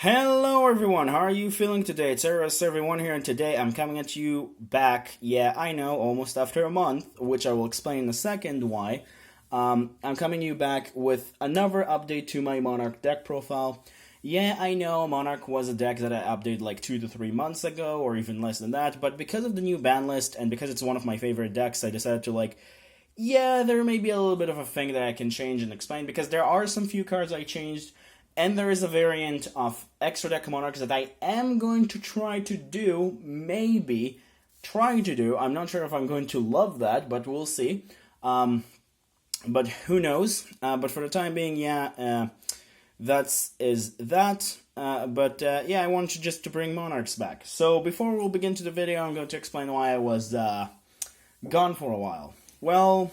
Hello everyone, how are you feeling today? It's Eros everyone here, and today I'm coming at you back, yeah, I know, almost after a month, which I will explain in a second why. I'm coming you back with another update to my Monarch deck profile. Yeah, I know Monarch was a deck that I updated like 2 to 3 months ago, or even less than that, but because of the new ban list, and because it's one of my favorite decks, I decided to yeah, there may be a little bit of a thing that I can change and explain, because there are some few cards I changed, and there is a variant of extra deck monarchs that I am going to try to do, maybe trying to do. I'm not sure if I'm going to love that, but we'll see. But who knows? But for the time being, yeah, is that. Yeah, I wanted just to bring monarchs back. So before we'll begin to the video, I'm going to explain why I was gone for a while. Well,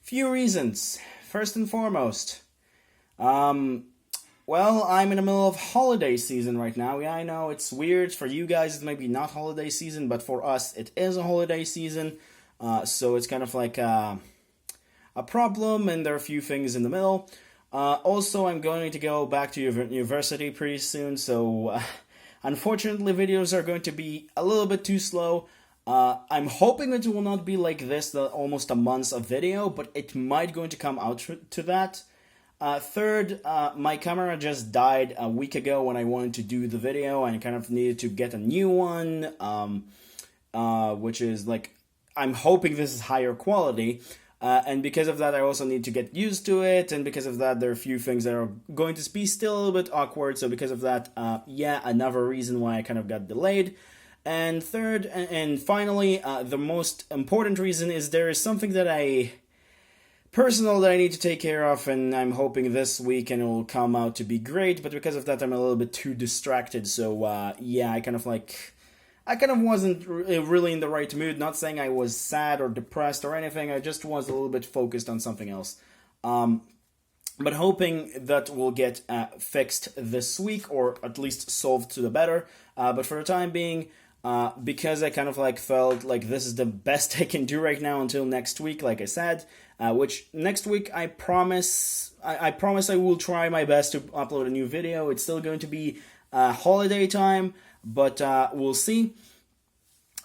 few reasons. First and foremost, well, I'm in the middle of holiday season right now. Yeah, I know it's weird. For you guys, it might be not holiday season, but for us, it is a holiday season. So it's kind of like a problem, and there are a few things in the middle. Also, I'm going to go back to university pretty soon, so unfortunately, videos are going to be a little bit too slow. I'm hoping it will not be like this, almost a month of video, but it might going to come out to that. Third, my camera just died a week ago when I wanted to do the video, and I kind of needed to get a new one, which is like, I'm hoping this is higher quality, and because of that I also need to get used to it, and because of that there are a few things that are going to be still a little bit awkward, so because of that, yeah, another reason why I kind of got delayed. And third, and finally, the most important reason is there is something that personal that I need to take care of, and I'm hoping this week and it will come out to be great, but because of that I'm a little bit too distracted, so yeah, I kind of wasn't really in the right mood. Not saying I was sad or depressed or anything, I just was a little bit focused on something else. But hoping that will get fixed this week, or at least solved to the better, but for the time being, because I kind of felt like this is the best I can do right now until next week, like I said, which next week I promise I will try my best to upload a new video. It's still going to be holiday time, but we'll see.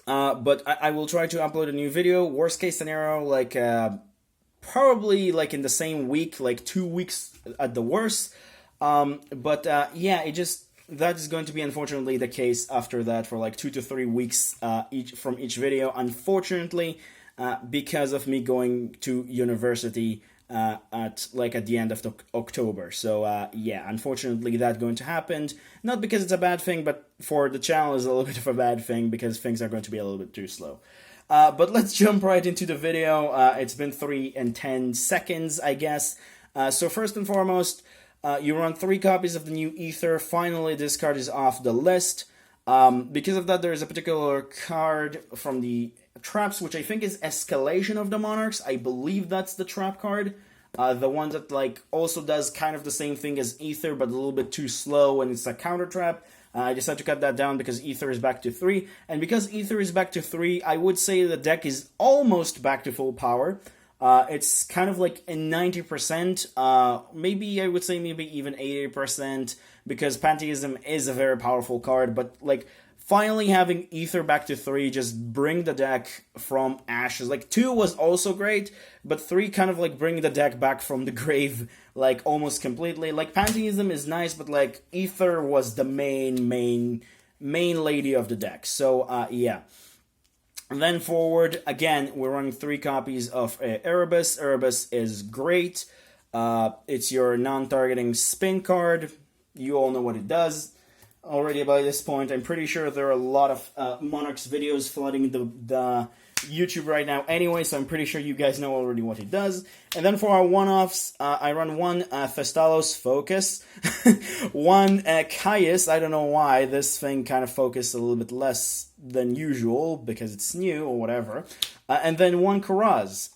But I will try to upload a new video. Worst case scenario, probably in the same week, 2 weeks at the worst. Yeah, that is going to be unfortunately the case after that for 2 to 3 weeks from each video, unfortunately, because of me going to university at the end of October. So yeah, unfortunately that's going to happen, not because it's a bad thing, but for the channel is a little bit of a bad thing because things are going to be a little bit too slow. But let's jump right into the video. It's been 3 and 10 seconds, I guess. So first and foremost, you run 3 copies of the new Ether. Finally, this card is off the list. Because of that, there is a particular card from the traps, which I think is Escalation of the Monarchs. I believe that's the trap card. The one that also does kind of the same thing as Ether, but a little bit too slow, and it's a counter trap. I decided to cut that down because Ether is back to 3. And because Ether is back to 3, I would say the deck is almost back to full power. It's kind of in 90%, maybe I would say maybe even 80%, because Pantheism is a very powerful card, but finally having Ether back to 3 just bring the deck from ashes. 2 was also great, but 3 kind of bring the deck back from the grave, almost completely. Pantheism is nice, but Ether was the main lady of the deck. So yeah. And then forward, again, we're running 3 copies of Erebus. Erebus is great. It's your non-targeting spin card. You all know what it does already by this point. I'm pretty sure there are a lot of Monarchs videos flooding the YouTube right now anyway, so I'm pretty sure you guys know already what it does. And then for our one-offs, I run 1 Thestalos Focus, 1 Caius. I don't know why this thing kind of focused a little bit less than usual, because it's new or whatever. And then 1 Karaz.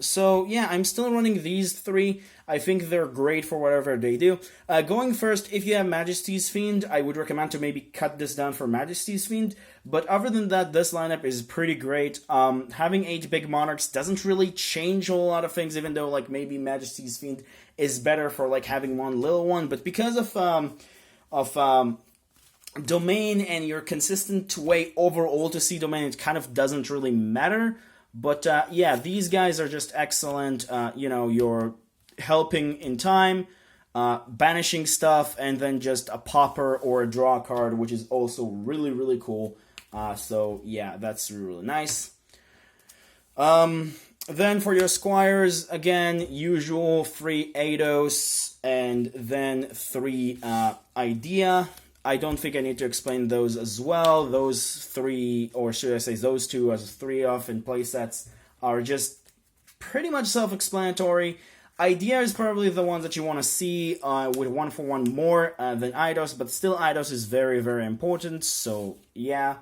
So yeah, I'm still running these 3. I think they're great for whatever they do. Going first, if you have Majesty's Fiend, I would recommend to maybe cut this down for Majesty's Fiend. But other than that, this lineup is pretty great. Having 8 big Monarchs doesn't really change a whole lot of things, even though maybe Majesty's Fiend is better for having 1 little one. But because of domain and your consistent way overall to see domain, it kind of doesn't really matter. But yeah, these guys are just excellent. You're helping in time, banishing stuff, and then just a popper or a draw card, which is also really, really cool. So yeah, that's really nice. Then for your squires, again, usual 3 Eidos and then 3 idea. I don't think I need to explain those as well. Those 3, or should I say those 2 as 3 off in playsets, are just pretty much self-explanatory. Idea is probably the ones that you want to see with 1-for-1 more than Eidos, but still Eidos is very, very important, so yeah.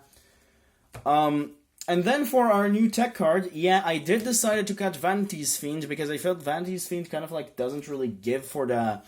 And then for our new tech card, yeah, I did decide to cut Vanity's Fiend because I felt Vanity's Fiend kind of like doesn't really give for the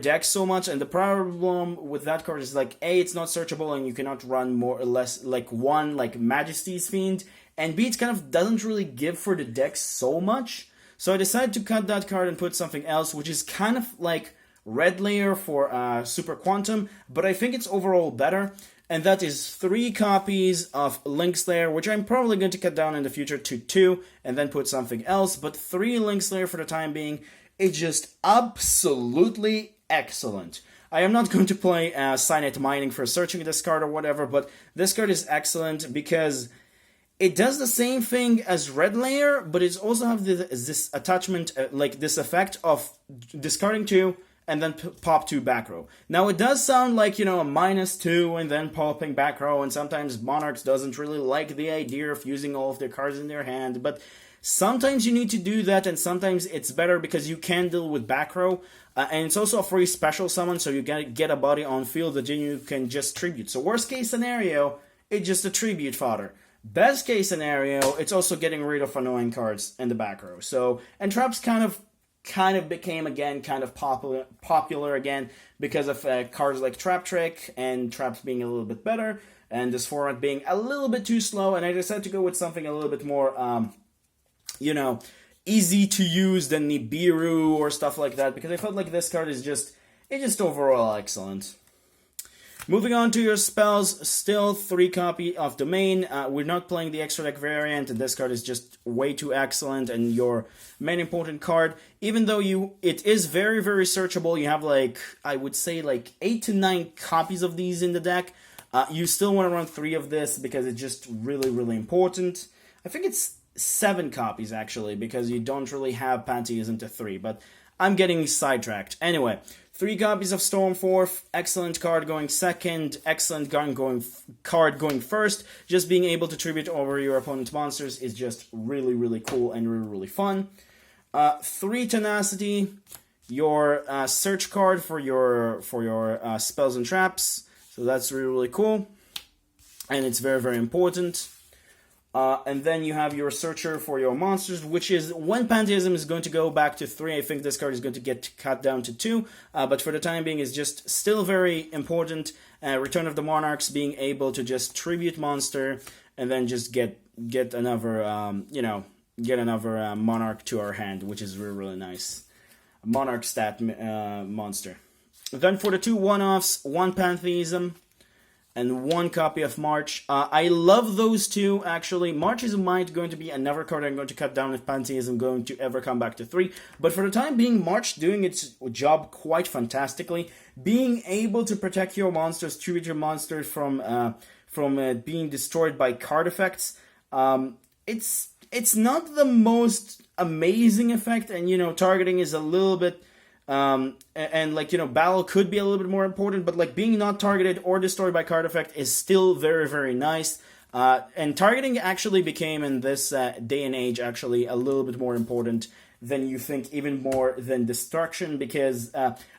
deck so much, and the problem with that card is like A, it's not searchable and you cannot run more or less like one like Majesty's Fiend, and B, it kind of doesn't really give for the deck so much. So I decided to cut that card and put something else, which is kind of like Red Layer for Super Quantum, but I think it's overall better. And that is 3 copies of Link Slayer, which I'm probably going to cut down in the future to 2, and then put something else. But 3 Link Slayer for the time being is just absolutely excellent. I am not going to play Signet Mining for searching this card or whatever, but this card is excellent because it does the same thing as Red Layer, but it also has this attachment, like this effect of discarding 2, and then pop 2 back row. Now it does sound like, a -2 and then popping back row, and sometimes Monarchs doesn't really like the idea of using all of their cards in their hand, but sometimes you need to do that, and sometimes it's better because you can deal with back row, and it's also a free special summon, so you get a body on field that then you can just tribute. So worst case scenario, it's just a tribute fodder. Best case scenario, it's also getting rid of annoying cards in the back row. So, and traps kind of became again kind of popular again because of cards like Trap Trick and traps being a little bit better, and this format being a little bit too slow, and I decided to go with something a little bit more easy to use than Nibiru or stuff like that, because I felt like this card is just overall excellent. Moving on to your spells, still 3 copy of Domain. We're not playing the extra deck variant, and this card is just way too excellent and your main important card. Even though it is very, very searchable, you have like, I would say like 8 to 9 copies of these in the deck. You still want to run 3 of this because it's just really, really important. I think it's 7 copies actually, because you don't really have Pantheism to 3, but I'm getting sidetracked. Anyway, 3 copies of Stormforth, excellent card going second, excellent card going first. Just being able to tribute over your opponent's monsters is just really, really cool and really, really fun. 3 Tenacity, your search card for your spells and traps. So that's really, really cool, and it's very, very important. And then you have your Searcher for your monsters, which is when Pantheism is going to go back to 3. I think this card is going to get cut down to 2, but for the time being is just still very important. Return of the Monarchs, being able to just tribute monster and then just get another Monarch to our hand, which is really, really nice. Monarch stat monster. Then for the 2 one-offs, 1 Pantheism and 1 copy of March. I love those 2, actually. March is going to be another card I'm going to cut down if Pantheism going to ever come back to 3. But for the time being, March doing its job quite fantastically. Being able to protect your monsters, tribute your monsters from being destroyed by card effects. It's not the most amazing effect, and, targeting is a little bit... battle could be a little bit more important, but being not targeted or destroyed by card effect is still very, very nice. And targeting actually became in this day and age actually a little bit more important than you think, even more than destruction, because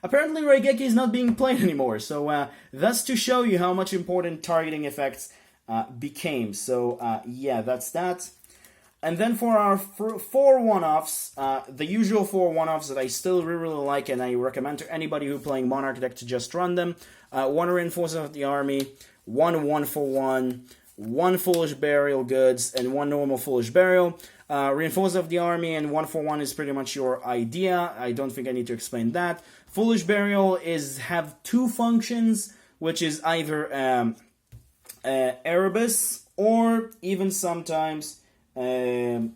apparently Raigeki is not being played anymore. So that's to show you how much important targeting effects became. So yeah, that's that. And then for our 4 one-offs, the usual 4 one-offs that I still really, really like, and I recommend to anybody who playing Monarch deck to just run them. 1 Reinforcement of the Army, 1 1-for-1, 1 Foolish Burial Goods, and 1 normal Foolish Burial. Reinforce of the army and 1-for-1 is pretty much your idea. I don't think I need to explain that. Foolish Burial have two functions, which is either Erebus or even sometimes to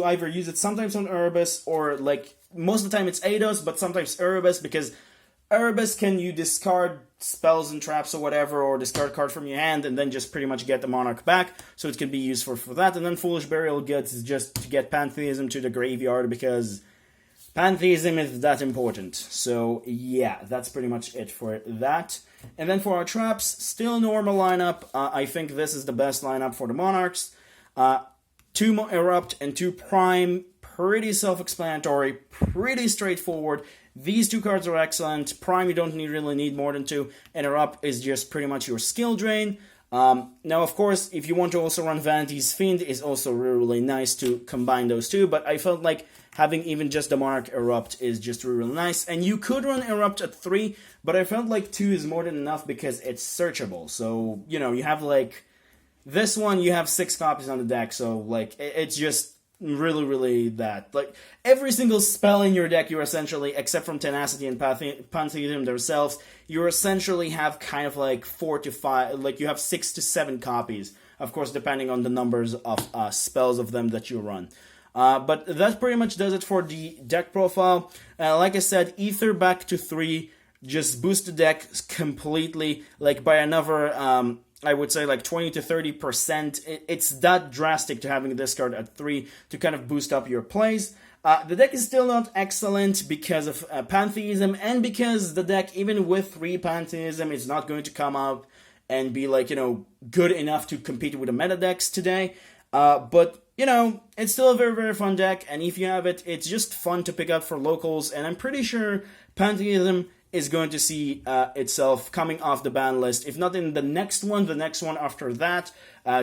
either use it sometimes on Erebus or like most of the time it's Eidos, but sometimes Erebus, because Erebus you discard spells and traps or whatever, or discard card from your hand and then just pretty much get the Monarch back, so it can be used for that. And then Foolish Burial is just to get Pantheism to the graveyard, because Pantheism is that important. So yeah, that's pretty much it for that. And then for our traps, still normal lineup. I think this is the best lineup for the Monarchs. 2 Erupt and 2 Prime, pretty self-explanatory, pretty straightforward. These 2 cards are excellent. Prime, you don't really need more than 2, and Erupt is just pretty much your skill drain. Now, of course, if you want to also run Vanity's Fiend, is also really, really nice to combine those two, but I felt like having even just the Monarch Erupt is just really, really nice. And you could run Erupt at 3, but I felt like 2 is more than enough because it's searchable. So, you know, you have like this one, you have 6 copies on the deck, so like it's just really, really that. Like every single spell in your deck, you're essentially, except from Tenacity and Pantheism themselves, you essentially have kind of like 4 to 5, like you have 6 to 7 copies, of course, depending on the numbers of spells of them that you run. But that pretty much does it for the deck profile. Like I said, Ether back to 3, just boost the deck completely, like by another, I would say like 20 to 30%. It's that drastic to having this card at 3 to kind of boost up your plays. The deck is still not excellent because of Pantheism, and because the deck, even with 3 Pantheism, is not going to come out and be like, you know, good enough to compete with the meta decks today. But, you know, it's still a very, very fun deck, and if you have it, it's just fun to pick up for locals, and I'm pretty sure Pantheism is going to see itself coming off the ban list, if not in the next one after that,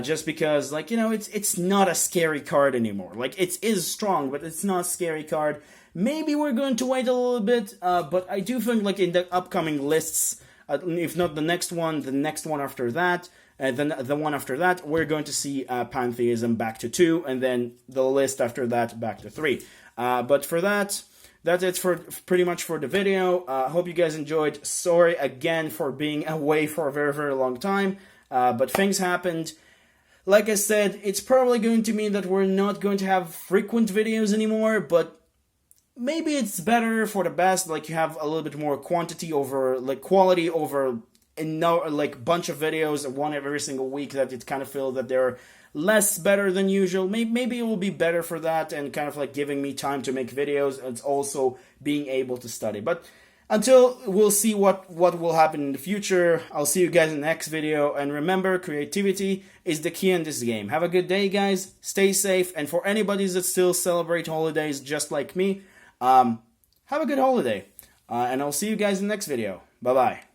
just because, like, you know, it's not a scary card anymore. Like, it is strong, but it's not a scary card. Maybe we're going to wait a little bit, but I do think, like, in the upcoming lists, if not the next one after that, then the one after that, we're going to see Pantheism back to 2, and then the list after that back to 3. But for that, that's it for pretty much for the video. Hope you guys enjoyed. Sorry again for being away for a very, very long time, but things happened. Like I said, it's probably going to mean that we're not going to have frequent videos anymore, but maybe it's better for the best. Like, you have a little bit more quantity over, like, quality over, like, bunch of videos, one every single week, that it kind of feels that they're less better than usual. Maybe it will be better for that, and kind of like giving me time to make videos. It's also being able to study. But until we'll see what will happen in the future, I'll see you guys in the next video. And remember, creativity is the key in this game. Have a good day, guys. Stay safe. And for anybody that still celebrate holidays just like me, have a good holiday. And I'll see you guys in the next video. Bye-bye.